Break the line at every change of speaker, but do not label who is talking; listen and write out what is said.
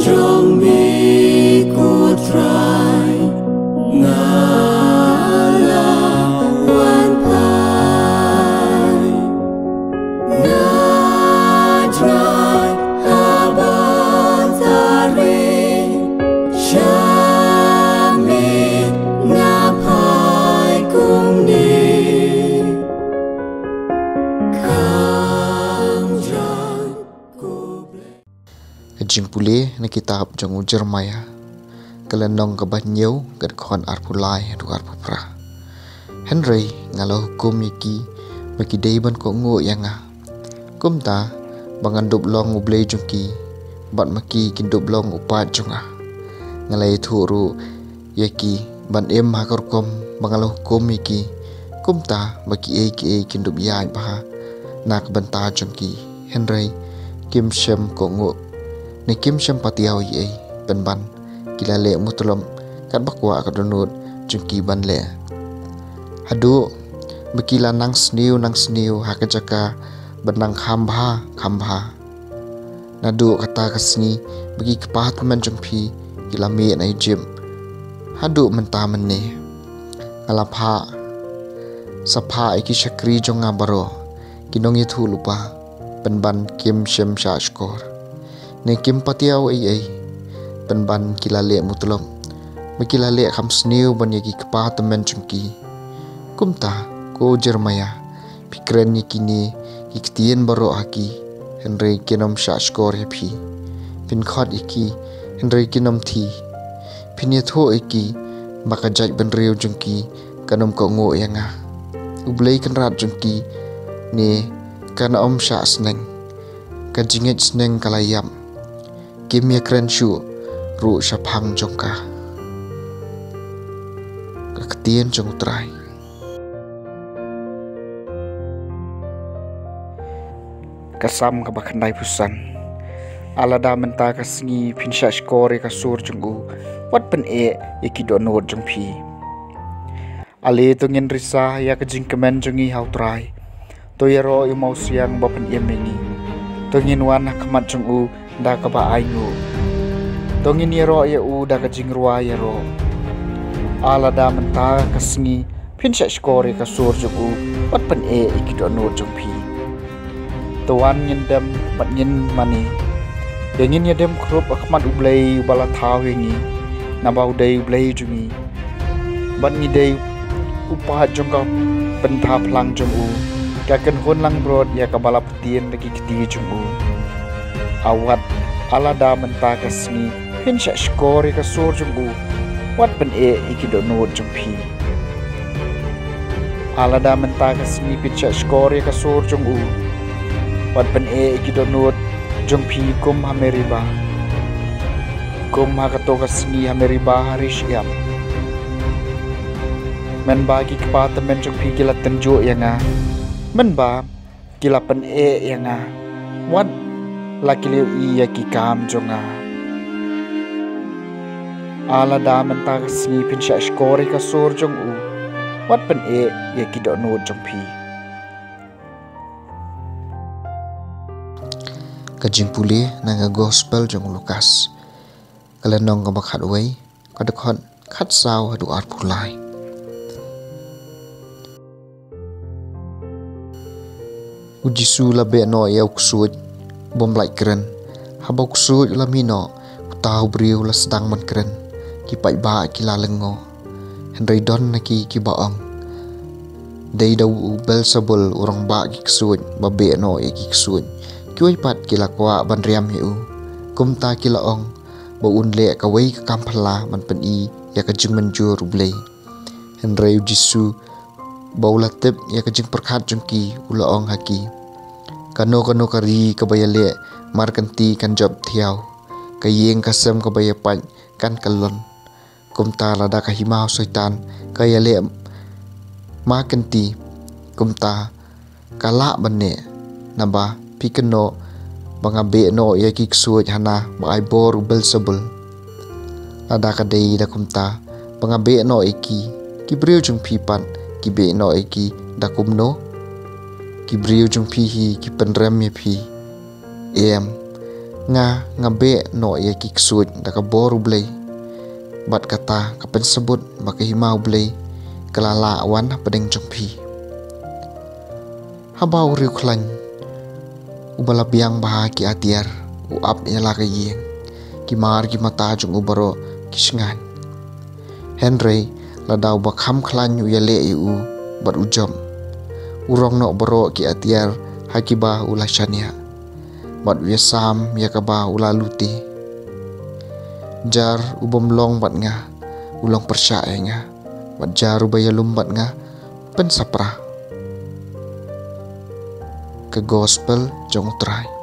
trong bi cô trai ngala wan pai na trai habatari shamit na pai kum ni
Jingpule na kitab jang Jeremiah kalenong kabanyaw kad kon arpulai du arpupra Henry ngalo hukum iki makidayban ko ngo yanga kumta bangandup long ublay jungki bat maki kindup long upat junga ngalay thuru yaki ban em hakorkom bangalo hukum iki kumta baki eki kindup yai baha nak banta jungki Henry kim shem ko ngo ni kim shem Taiew ye ban kila le mutulom kat bakwa kadonut jungki ban le hadu bekila nang sniu hakajaka benang khambha nadu kata kasni bagi kepahat men jungpi kila me na jim hadu menta menne alapha sapha iki shakri jonga baro kinong yithu lupa ban kim shem sha skor ni kim Taiew ai ban kila le mutulom bekila le kham sniu ban yaki kepahat men jungki kumta ko Jeremiah pikren ni kini iktien baro haki Henry kinom sha skor hepi pin khot iki Henry kinom thi pin yatho iki maka jaj ban riu jungki kanom ko ngo yanga ublei kan rat jungki ni kana om sha sneng kan jinget sneng kalayam kim ya kren shu ru shaphang jongka kaktien jong trai kasam ka bakhandai pusan alada menta ka sngi phinsha skore ka sur jungu wat pen iki do nod jong phi ale to ngin risa ya ka jingkemen jongi hautrai to yaro imau siang ba pen yemengi to ngin wan khmat jongu da ka ba aingu to ngin yaro ya u da ka jingrua yaro alada menta ka sngi phinsha skore ka sur jungu wat pen iki do nod jong phi tuan nyendam mat nyen mani dengin yadem krup akmat ublay bala thaw hingi nabau day ublay jungi ban ni day upahat jongka pentha plang jongu kaken hon lang brod ya kabala petien lagi keti jongu awat alada menta kasni pinsha skore ka sur jongu wat pen ikido nod jongpi alada menta kasni pinsha skore ka sur jongu wat pen ikidonut jongpi kum hameriba kum hakatoka sni hameriba harish yam men bagi kepata men jongpi gila tenjo yanga men ba gila pen yanga wat lakiliu iya ki kam jonga ala da menta sni pinsha skore ka sur jongu wat pen ikidonut jongpi ka Jingpule nanga gospel jong Lukas kalenong ka bakhat wei ka dekhon khat saw hadu arpulai ujisu labe no ya uksud bom lai kren habok sud lamino tahu briu la sedang man kren ki pai ba ki la lengo Henry don naki ki baang dei dau bel sabul orang ba ki ksud babe no ya ki ksud Kioi pat kila kwa ban riam hiu kumta kila ong ba unle ka wei ka kampala man pen ya ka jing manjur ublei Henry jisu ba ulatep ya ka jing perkhat jungki ula ong haki kano kari ka bayale markanti kan job thiau ka yeng kasem ka baya pan kan kalon kumta lada ka himau soitan ka yale markanti kumta kala banne naba pikeno bangabe no ya ki ksuaj hana mai bor ubel sabul ada ka dei da kumta bangabe no iki kibriu jung pipan kibe no iki da kumno kibriu jung pi hi ki penrem mi pi em nga be no ia kiksud da ka boru blay bat kata kapen sebut baka himau blay kelala awan pedeng jengpi habau riu klan ubala biang bahaki atiar uap nyala kayeng kimar ki mata jung ubaro kisngan Henry ladau bakham klan yu ya le u bat ujom urong no baro ki atiar hakiba ulashania bat wiasam ya kaba ulaluti jar ubom long bat nga ulong persyae nga bat jar ubaya lumbat nga pensapra ke gospel jong utrai